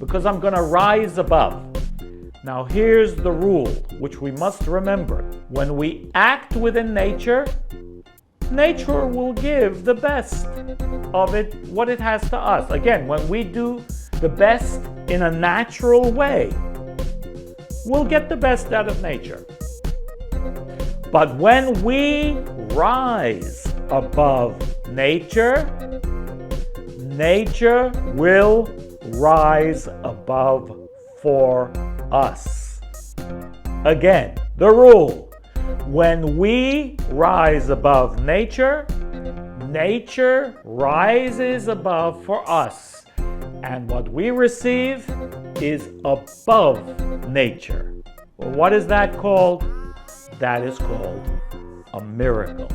because I'm going to rise above. Now here's the rule, which we must remember. When we act within nature, nature will give the best of it, what it has to us. Again, when we do the best in a natural way, we'll get the best out of nature. But when we rise above nature, nature will rise above for us. Again, the rule: when we rise above nature, nature rises above for us. And what we receive is above nature. Well, what is that called? That is called a miracle.